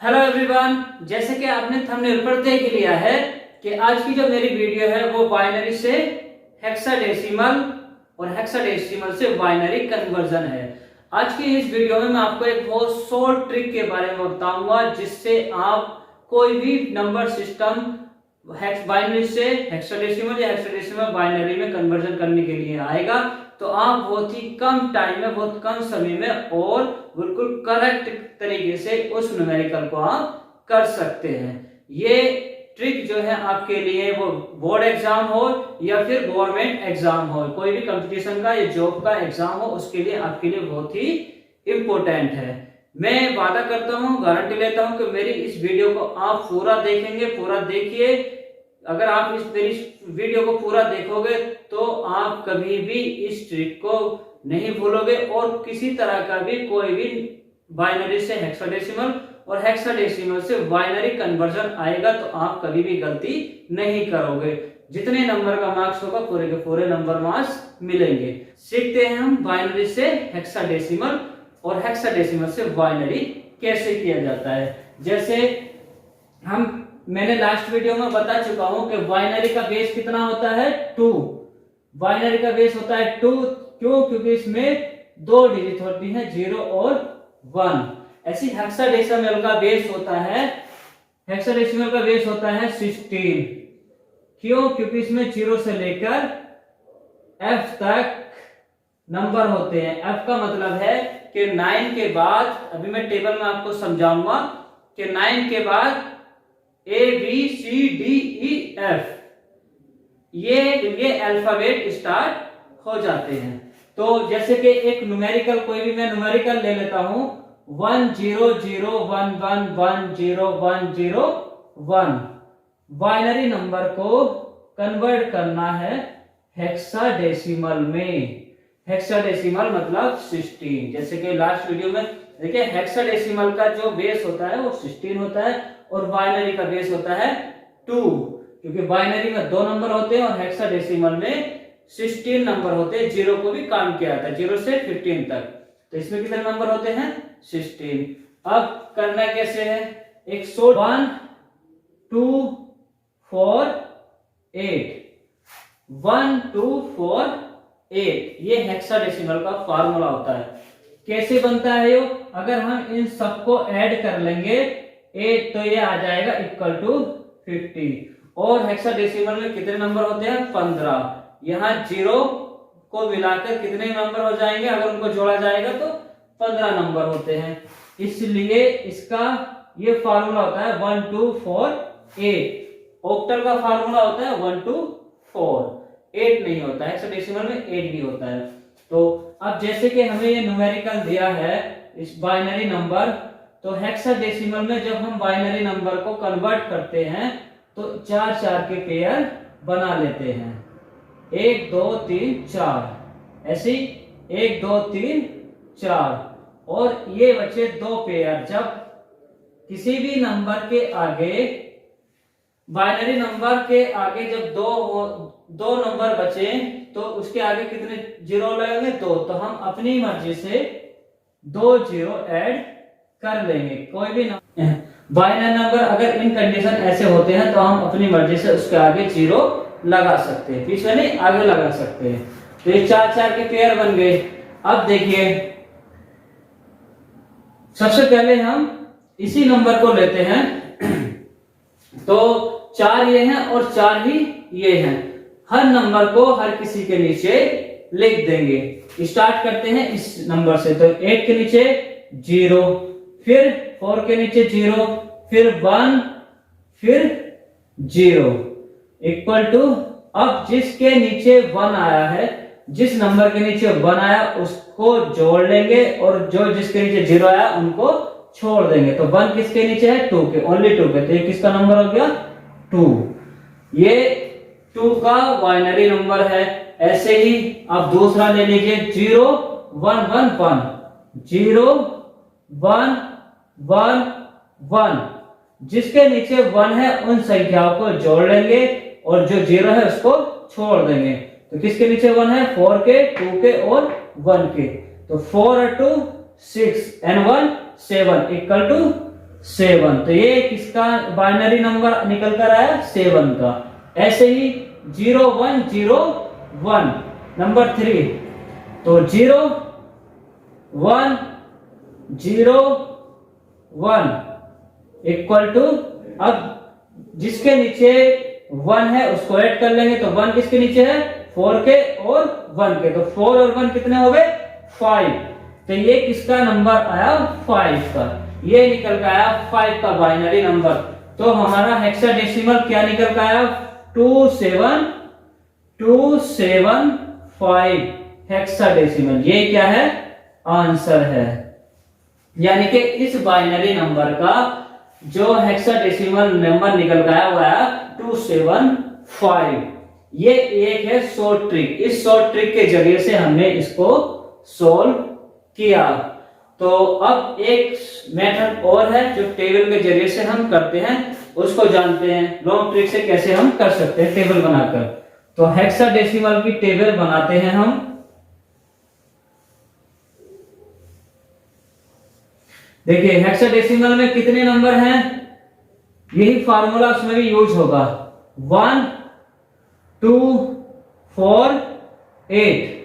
Hello everyone, जैसे कि आपने थंबनेल पर देख लिया है कि आज की जो मेरी वीडियो है वो बाइनरी से हेक्साडेसिमल और हेक्साडेसिमल से बाइनरी कन्वर्जन है। आज की इस वीडियो में मैं आपको एक बहुत शॉर्ट ट्रिक के बारे में बताऊंगा जिससे आप कोई भी नंबर सिस्टम बाइनरी से हेक्साडेसिमल या हेक्साडेसिमल बाइनरी में कन्वर्जन करने के लिए आएगा तो आप बहुत ही कम टाइम में, बहुत कम समय में और बिल्कुल करेक्ट तरीके से उस न्यूमेरिकल को आप कर सकते हैं। ये ट्रिक जो है आपके लिए वो बोर्ड एग्जाम हो या फिर गवर्नमेंट एग्जाम हो, कोई भी कंपटीशन का या जॉब का एग्जाम हो, उसके लिए आपके लिए बहुत ही इंपॉर्टेंट है। मैं वादा करता हूँ, गारंटी लेता हूँ कि मेरी इस वीडियो को आप पूरा देखेंगे, पूरा देखिए। अगर आप मेरी वीडियो को पूरा देखोगे तो आप कभी भी इस ट्रिक को नहीं भूलोगे और किसी तरह का भी कोई भी बाइनरी से हेक्साडेसिमल और हेक्साडेसिमल से बाइनरी कन्वर्जन आएगा तो आप कभी भी गलती नहीं करोगे। जितने नंबर का मार्क्स होगा पूरे के पूरे नंबर मार्क्स मिलेंगे। सीखते हैं हम बाइनरी से हेक्साडेसिमल और हेक्साडेसिमल से बाइनरी कैसे किया जाता है। जैसे मैंने लास्ट वीडियो में बता चुका हूं कि बाइनरी का बेस कितना होता है 2। बाइनरी का बेस होता है 2। क्यों? क्योंकि इसमें दो डिजिट होती है 0 और 1। ऐसी हेक्साडेसिमल का बेस होता है 16। क्यों? क्योंकि इसमें 0 से लेकर F तक नंबर होते हैं। F का मतलब है कि 9 के बाद, अभी मैं टेबल में आपको समझाऊंगा कि 9 के बाद A B C D E F ये अल्फाबेट स्टार्ट हो जाते हैं। तो जैसे कि एक न्यूमेरिकल, कोई भी मैं न्यूमेरिकल ले लेता हूं 1 0 0 1 1 1 0 1 0 1। बाइनरी नंबर को कन्वर्ट करना है हेक्साडेसिमल में। हेक्साडेसिमल मतलब 16। जैसे कि लास्ट वीडियो में देखिए, हेक्साडेसिमल का जो बेस होता है वो 16 होता है और बाइनरी का बेस होता है 2। क्योंकि बाइनरी में 2 नंबर होते हैं और हेक्साडेसिमल में 16 नंबर होते हैं। 0 को भी काउंट किया जाता है 0 से 15 तक। तो इसमें कितने नंबर होते हैं 16। अब करना कैसे है, 1 2 4 8 1 2 4 8 ये हेक्साडेसिमल का फार्मूला होता है। कैसे बनता है ये? अगर हम इन सबको ऐड कर लेंगे 8 तो ये आ जाएगा इक्वल टू 50। और हेक्साडेसिमल में कितने नंबर होते हैं 15। यहाँ 0 को मिलाकर कितने नंबर हो जाएंगे, अगर उनको जोड़ा जाएगा तो 15 नंबर होते हैं। इसलिए इसका ये फार्मूला होता है 1 2 4 8। ऑक्टल का फार्मूला होता है 1 2 4। 8 नहीं होता है, हेक्साडेसिमल में 8 भी होता है। तो अब जैसे कि हमें ये न्यूमेरिकल दिया है इस बाइनरी नंबर, तो हेक्साडेसिमल में जब हम बाइनरी नंबर को कन्वर्ट करते हैं तो 4 4 के पेयर बना लेते हैं। 1 2 3 4 ऐसे 1 2 3 4 और ये बचे 2 पेयर। जब किसी भी नंबर के आगे, बाइनरी नंबर के आगे जब दो नंबर बचे तो उसके आगे कितने 0 लगेंगे 2। तो हम अपनी मर्जी से 2 0 ऐड कर लेंगे। कोई भी बाइनरी नंबर अगर इन कंडीशन ऐसे होते हैं तो हम अपनी मर्जी से उसके आगे 0 लगा सकते हैं, पीछे नहीं आगे लगा सकते हैं। तो ये 4 4 के पेयर बन गए। अब देखिए, सबसे पहले हम इसी नंबर को लेते हैं तो 4 ये हैं और 4 ही ये हैं। हर नंबर को हर किसी के नीचे लिख देंगे। स्टार्ट करते हैं इस नंबर से। तो 8 के नीचे 0, फिर 4 के नीचे 0, फिर 1, फिर 0 इक्वल टू, अब जिसके नीचे 1 आया है, जिस नंबर के नीचे 1 आया उसको जोड़ लेंगे और जो जिसके नीचे 0 आया उनको छोड़ देंगे। तो 1 किसके नीचे है 2 के, ओनली 2 के। तो ये किसका नंबर हो गया 2। ये 2 का बाइनरी नंबर है। ऐसे ही आप दूसरा ले लीजिए 0 1 1 1 0 1 1 1। जिसके नीचे 1 है उन संख्याओं को जोड़ लेंगे और जो 0 है उसको छोड़ देंगे। तो किसके नीचे 1 है 4 के, 2 के और 1 के। तो 4 और 2 6 and 1 7 इक्वल टू 7। तो ये किसका बाइनरी नंबर निकल कर आया? 7 का। ऐसे ही 0 1 0 1 नंबर 3, तो 0 1 0 1 इक्वल टू, अब जिसके नीचे 1 है उसको ऐड कर लेंगे, तो 1 किसके नीचे है? 4 के और 1 के, तो 4 और 1 कितने हो गए? 5। तो ये किसका नंबर आया? 5 का। ये निकल का आया 5 का बाइनरी नंबर। तो हमारा हेक्साडेसिमल क्या निकल का आया? 27275 हेक्साडेसिमल। ये क्या है? आंसर है। यानी कि इस बाइनरी नंबर का जो हेक्साडेसिमल नंबर निकल गया हुआ है 275। ये एक है शॉर्ट ट्रिक। इस शॉर्ट ट्रिक के जरिए से हमने इसको सोल्व किया। तो अब एक मेथड और है जो टेबल के जरिए से हम करते हैं, उसको जानते हैं। लॉन्ग ट्रिक से कैसे हम कर सकते हैं टेबल बनाकर। तो हेक्साडेसिमल की टेबल बनाते हैं हम। देखिए हेक्साडेसिमल में कितने नंबर हैं, यही फार्मूला उसमें भी यूज होगा। 1 2 4 8।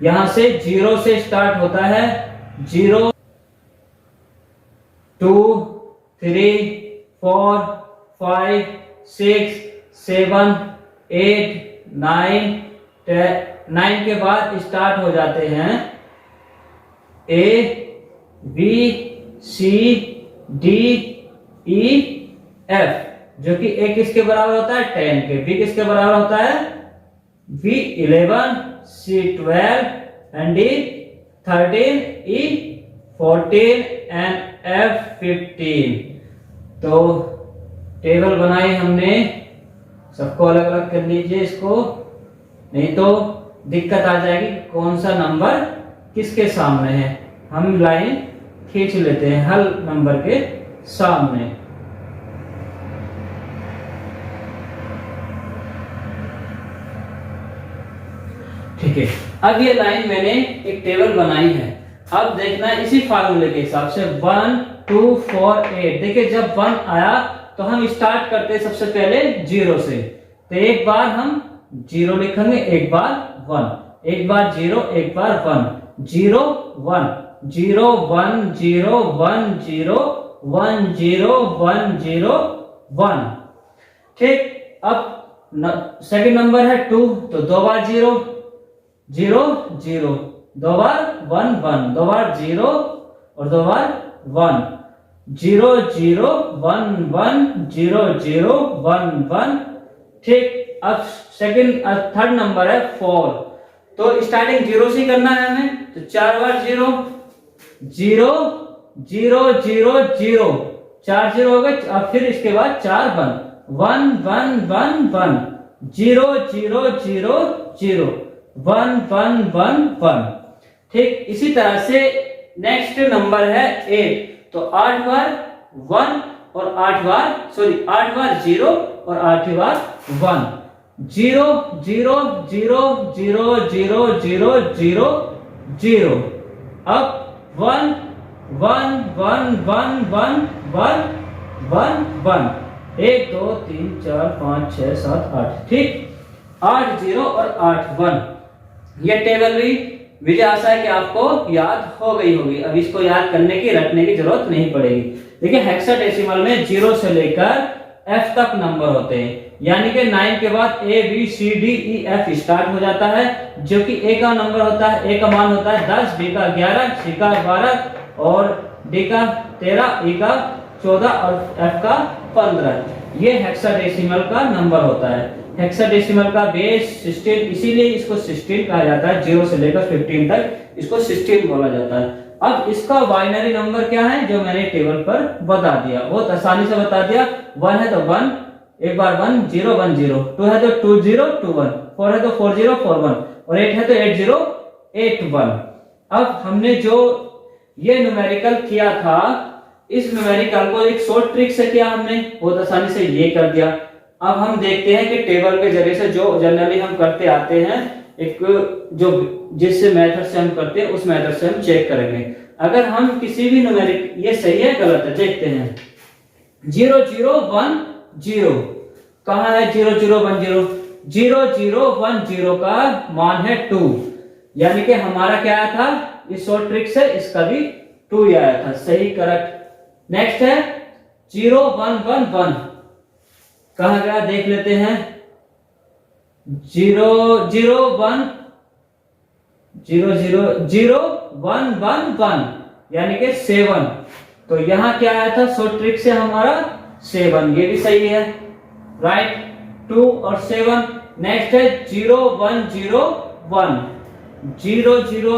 यहां से 0 से स्टार्ट होता है। 0 2 3 4 5 6 7 8 9 10। 9 के बाद स्टार्ट हो जाते हैं A B C D E F, जो कि A किसके बराबर होता है? 10 के। B किसके बराबर होता है? B 11, C 12 and D 13, E 14 and F 15। तो टेबल बनाई हमने, सबको अलग अलग कर लीजिए इसको, नहीं तो दिक्कत आ जाएगी कौन सा नंबर किसके सामने है। हम लाइन खींच लेते हैं हर नंबर के सामने। ठीक है, अब ये लाइन मैंने एक टेबल बनाई है। अब देखना इसी फार्मूले के हिसाब से 1 2 4 8। देखिए जब 1 आया तो हम स्टार्ट करते हैं सबसे पहले 0 से। तो एक बार हम 0 लिखेंगे, एक बार 1, एक बार 0, एक बार 1, 0 1 0 1 0 1 0 1 0 1 0 1। ठीक, अब सेकंड नंबर है 2, तो 2 बार 0 0 0, 2 बार 1 1, 2 बार 0 और 2 बार 1, 0 0 1 1 0 0 1 1। ठीक, अब थर्ड नंबर है 4। तो स्टार्टिंग 0 से करना है हमें, तो 4 बार 0 0 0 0 0, 4 0 हो गए। अब फिर इसके बाद 4 1 1 1 1 0 0 0 0 1 1 1 1। ठीक, इसी तरह से नेक्स्ट नंबर है 8। तो 8 बार 1 और 8 बार 0 और 8 बार 1, 0 0 0 0 0 0 0 0। अब 1 1 1 1 1 1 1 1, 1 2 3 4 5 6 7 8। ठीक, 8 0 और 8 1। ये टेबल भी मुझे आशा है कि आपको याद हो गई होगी। अब इसको याद करने की, रटने की जरूरत नहीं पड़ेगी। देखिए हेक्साडेसिमल में 0 से लेकर F तक नंबर होते हैं, यानी कि 9 के बाद A B C D E F start हो जाता है, जो कि A का नंबर होता है, A का मान होता है 10, B का 11, C का 12 और D का 13, E का 14 और F का 15। ये हेक्साडेसिमल का नंबर होता है। हेक्साडेसिमल का बेस 16, इसीलिए इसको 16 कहा जाता है। 0 से लेकर 15 तक इसको 16 बोला जाता है। अब इसका बाइनरी नंबर क्या है जो मैंने टेबल पर बता दिया, बहुत आसानी से बता दिया। 1 है तो 1, एक बार 1 0 1 0, 2 है तो 2 0 2 1, 4 है तो 4 0 4 1 और 8 है तो 8 0 8 1। अब हमने जो ये न्यूमेरिकल किया था, इस न्यूमेरिकल को एक शॉर्ट ट्रिक से किया हमने, बहुत आसानी से ये कर दिया। अब हम देखते हैं कि टेबल के जरिए से जो जनरली हम करते आते हैं, एक जो जिस मेथड से हम करते हैं उस मेथड से हम चेक करेंगे। अगर हम किसी भी न्यूमेरिक, ये सही है गलत है देखते हैं। 0 0 1 0 कहाँ है? 0 0 1 0, 0 0 1 0 का मान है 2, यानी कि हमारा क्या आया था इस शॉर्ट ट्रिक से, इसका भी 2 ही आया था, सही करेक्ट। नेक्स्ट है 0 1 1 1, कहाँ गया देख लेते हैं। 0 0 1 0 0 0 1 1 1 यानी कि 7, तो यहां क्या आया था शॉर्ट ट्रिक से हमारा 7, ये भी सही है राइट, 2 और 7। नेक्स्ट है 0 1 0 1, 0 0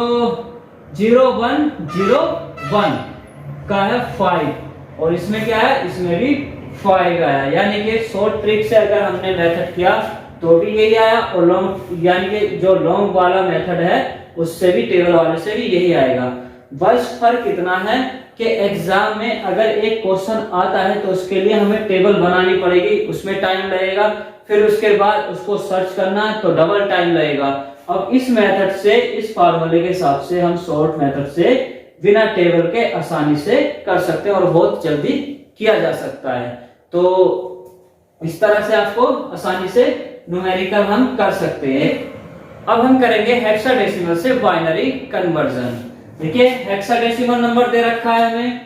0 1 0 1 का है 5, और इसमें क्या है, इसमें भी 5 आया, यानी कि शॉर्ट ट्रिक से अगर हमने मेथड किया तो भी यही आया, और लॉन्ग यानी कि जो लॉन्ग वाला मेथड है उससे भी, टेबल वाले से भी यही आएगा। बस फर्क इतना है कि एग्जाम में अगर एक क्वेश्चन आता है तो उसके लिए हमें टेबल बनानी पड़ेगी, उसमें टाइम लगेगा, फिर उसके बाद उसको सर्च करना है तो डबल टाइम लगेगा। अब इस मेथड से, इस फार्मूले के हिसाब से हम शॉर्ट मेथड से बिना टेबल के आसानी से कर सकते हैं और बहुत जल्दी किया जा सकता है। तो इस तरह से आपको आसानी से न्यूमेरिकल हम कर सकते हैं। अब हम करेंगे हेक्साडेसिमल से बाइनरी कन्वर्जन। देखिए हेक्साडेसिमल नंबर दे रखा है हमें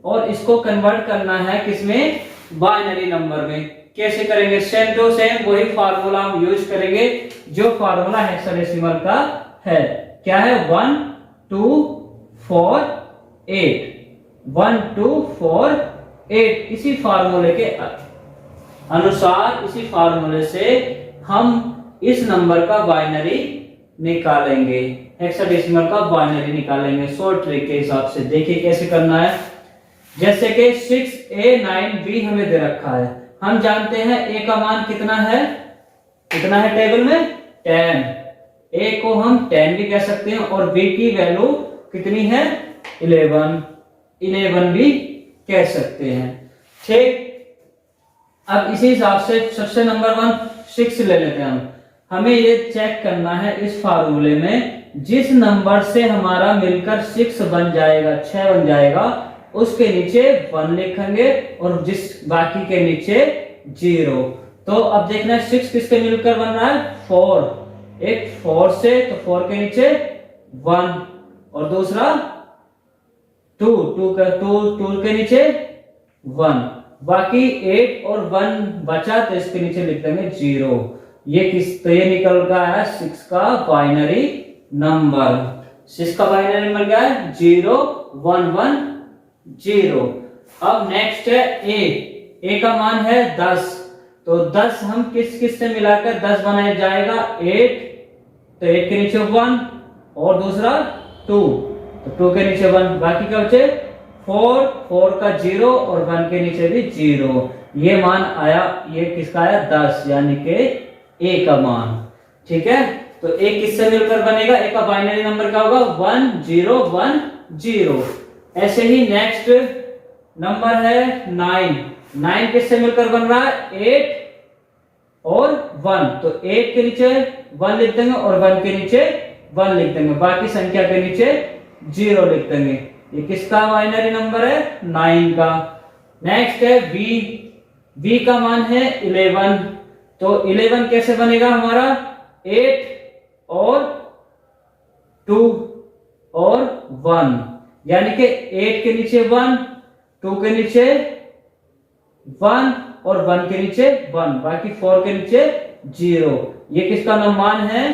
और इसको कन्वर्ट करना है किसमें, बाइनरी नंबर में। कैसे करेंगे, सेम टू सेम वही फार्मूला हम यूज करेंगे जो फार्मूला हेक्साडेसिमल का है। क्या है, 1 2 4 8, 1 2 4 8। इसी फार्मूले के अनुसार, इसी फार्मूले से हम इस नंबर का बाइनरी निकालेंगे, हेक्साडेसिमल का बाइनरी निकालेंगे शॉर्ट ट्रिक के हिसाब से। देखिए कैसे करना है। जैसे कि 6a 9b हमें दे रखा है, हम जानते हैं a का मान कितना है, कितना है टेबल में 10, a को हम 10 भी कह सकते हैं और b की वैल्यू कितनी है 11 भी कह सकते हैं। ठीक, अब इसी हिसाब से सबसे नंबर 1 6 ले लेते हैं हम। हमें ये चेक करना है इस फार्मूले में जिस नंबर से हमारा मिलकर 6 बन जाएगा, 6 बन जाएगा, उसके नीचे 1 लिखेंगे और जिस बाकी के नीचे 0। तो अब देखना है 6 किसके मिलकर बन रहा है, 4, एक 4 से, तो 4 के नीचे 1 और दूसरा 2 के नीचे 1, बाकी 8 और 1 बचा तो इसके नीचे लिख देंगे 0। ये किस, तो ये निकल का है 6 का बाइनरी नंबर। 6 का बाइनरी नंबर क्या है 0 1 1 0। अब नेक्स्ट है a का मान है 10, तो 10 हम किस किस से मिलाकर 10 बनाया जाएगा 8, तो 8 के नीचे 1 और दूसरा 2, तो 2 के नीचे 1, बाकी क्या बचे 4 का 0 और 1 के नीचे भी 0। ये मान आया, ये किसका आया 10, यानी कि a का मान। ठीक है, तो a किससे मिलकर बनेगा, a का बाइनरी नंबर क्या होगा 1 0 1 0। ऐसे ही नेक्स्ट नंबर है 9 किससे मिलकर बन रहा है 8 और 1, तो 8 के नीचे 1 लिख देंगे और 1 के नीचे 1 लिख देंगे, बाकी संख्या के नीचे 0 लिख देंगे। ये किसका बाइनरी नंबर है 9 का। नेक्स्ट है b का मान है 11, तो 11 कैसे बनेगा हमारा 8 और 2 और 1, यानी कि 8 के नीचे 1, 2 के नीचे 1 और 1 के नीचे 1, बाकी 4 के नीचे 0। ये किसका मान है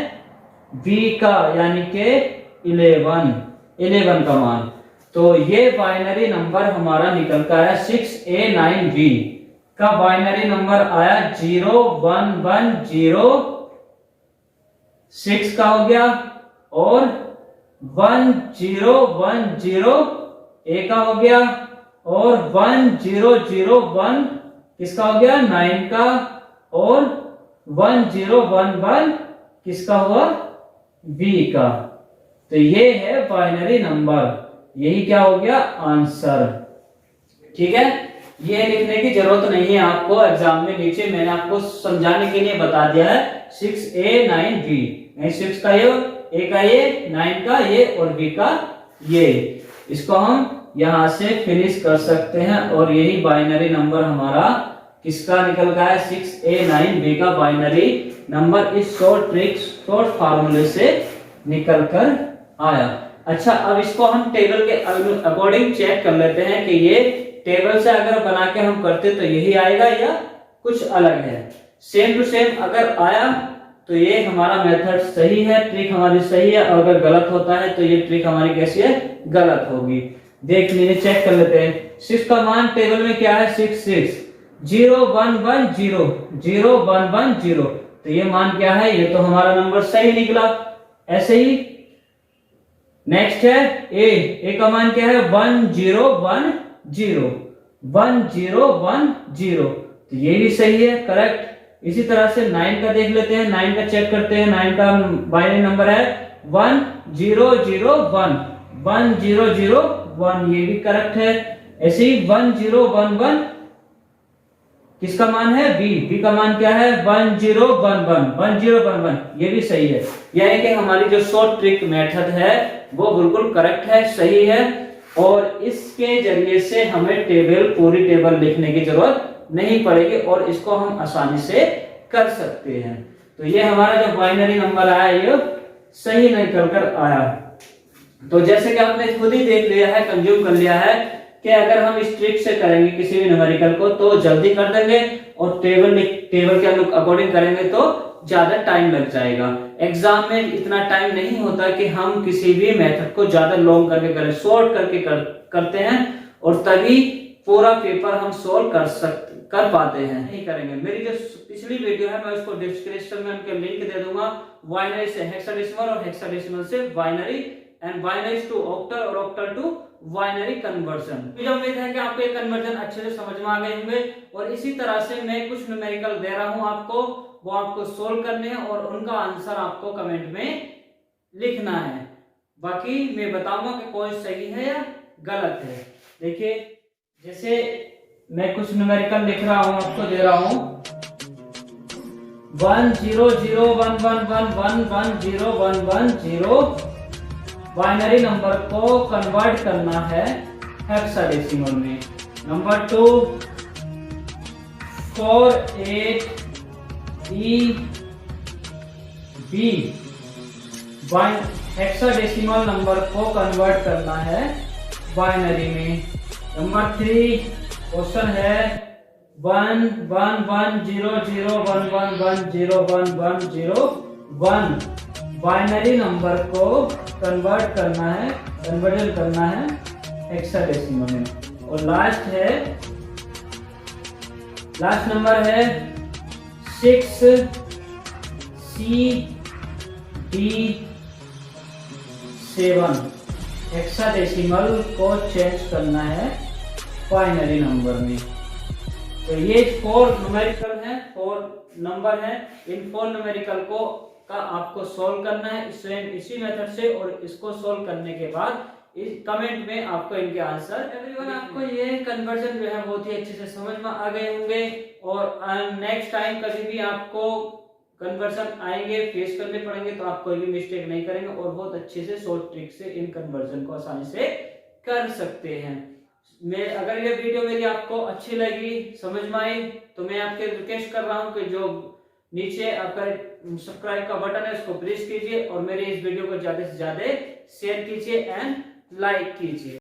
b का, यानी कि 11 का मान। तो ये बाइनरी नंबर हमारा निकल कर आया 6a 9b का बाइनरी नंबर आया 0 1 1 0, 6 का हो गया, और 1 0 1 0 a का हो गया, और 1 0 0 1 किसका हो गया 9 का, और 1 0 1 1 किसका हुआ b का। तो ये है बाइनरी नंबर, यही क्या हो गया आंसर। ठीक है, ये लिखने की जरूरत नहीं है आपको एग्जाम में, नीचे मैंने आपको समझाने के लिए बता दिया है 6a 9b, 6 का ये, a का ये, 9 का ये और b का ये। इसको हम यहाँ से फिनिश कर सकते हैं और यही बाइनरी नंबर हमारा किसका निकल गया है 6A9B का बाइनरी नंबर इस शॉर्ट फार्मूले से निकल कर आया। अच्छा, अब इसको हम टेबल के अकॉर्डिंग चेक कर लेते हैं कि ये टेबल से अगर बना के हम करते तो यही आएगा या कुछ अलग है। सेम टू सेम अगर आया तो ये हमारा मेथड सही है, ट्रिक हमारी सही है, और अगर गलत होता है तो ये ट्रिक हमारी कैसी है, गलत होगी। देख लीजिए, चेक कर लेते हैं। 6 का मान टेबल में क्या है 6 6 0 1 1 0 0 1 1 0, तो ये मान क्या है, ये तो हमारा नंबर सही निकला। ऐसे ही नेक्स्ट है ए का मान क्या है 1 0 1 0 1 0 1 0, तो ये भी सही है, करेक्ट। इसी तरह से 9 का देख लेते हैं, 9 का चेक करते हैं। 9 का बाइनरी नंबर है 1 0 0 1 1 0 0 1, ये भी करेक्ट है। ऐसे ही 1 0 1 1 किसका मान है बी का मान क्या है 1 0 1 1 1 0 1 1, ये भी सही है। यानी कि हमारी जो शॉर्ट ट्रिक मेथड है वो बिल्कुल करेक्ट है, सही है, और इसके जरिए से हमें पूरी टेबल लिखने की जरूरत नहीं पड़ेगी और इसको हम आसानी से कर सकते हैं। तो ये हमारा जो बाइनरी नंबर आया ये सही निकल कर आया। तो जैसे कि आपने खुद ही देख लिया है, कंज्यूम कर लिया है कि अगर हम इस ट्रिक से करेंगे किसी भी न्यूमेरिकल को तो जल्दी कर देंगे, और टेबल के अकॉर्डिंग करेंगे तो ज्यादा टाइम लग जाएगा। एग्जाम में इतना टाइम नहीं होता कि हम किसी भी मेथड को ज्यादा लॉन्ग करके करें, शॉर्ट करके करते हैं और तभी पूरा पेपर हम सोल्व कर पाते हैं। नहीं करेंगे। मेरी जो पिछली वीडियो है मैं उसको डिस्क्रिप्शन में उनके लिंक दे दूंगा। बाइनरी से हेक्साडेसिमल और हेक्साडेसिमल से binary, and binary to octal और ऑक्टल टू बाइनरी कन्वर्जन। मुझे उम्मीद है कि आपको ये कन्वर्जन अच्छे से समझ में आ गए होंगे, और इसी तरह से मैं कुछ न्यूमेरिकल दे रहा हूं आपको, वो आपको सोल्व करने हैं और उनका आंसर आपको कमेंट में लिखना है। बाकी मैं बताऊंगा कि कौन सही है या गलत है। देखिए, जैसे मैं कुछ न्यूमेरिकल लिख रहा हूं, आपको दे रहा हूं 1 0 0 1 1 1 1 1 0 1 1 0, बाइनरी नंबर को कन्वर्ट करना है हेक्साडेसिमल में। Number 2 4 8 E B, hexadecimal number को कन्वर्ट करना है बाइनरी में। नंबर 3 क्वेश्चन है 1 1 1 0 0 1 1 1 0 1 1 0 1, बाइनरी नंबर को कन्वर्ट करना है, कन्वर्जन करना है हेक्साडेसिमल में। और लास्ट नंबर है 6 C D 7, हेक्साडेसिमल को चेंज करना है बाइनरी नंबर में। तो ये 4 न्यूमेरिकल हैं, 4 नंबर हैं। इन 4 न्यूमेरिकल को आपको सोल्व करना है इसी मेथड से, और इसको सोल्व करने के बाद इस कमेंट में आपको इनके आंसर। एवरीवन, आपको ये कन्वर्जन जो है बहुत ही अच्छे से समझ में आ गए होंगे, और नेक्स्ट टाइम कभी भी आपको कन्वर्जन आएंगे फेस करने पड़ेंगे तो आप कोई भी मिस्टेक नहीं करेंगे और बहुत अच्छे से शॉर्ट ट्रिक से इन कन्वर्जन को आसानी से कर सकते हैं। अगर ये वीडियो मेरी आपको अच्छी लगी, समझ में आई, तो मैं आपके रिक्वेस्ट कर रहा हूं कि जो नीचे आपका सब्सक्राइब का बटन है उसको प्रेस कीजिए और मेरे इस वीडियो को ज्यादा से ज्यादा शेयर कीजिए एंड लाइक कीजिए।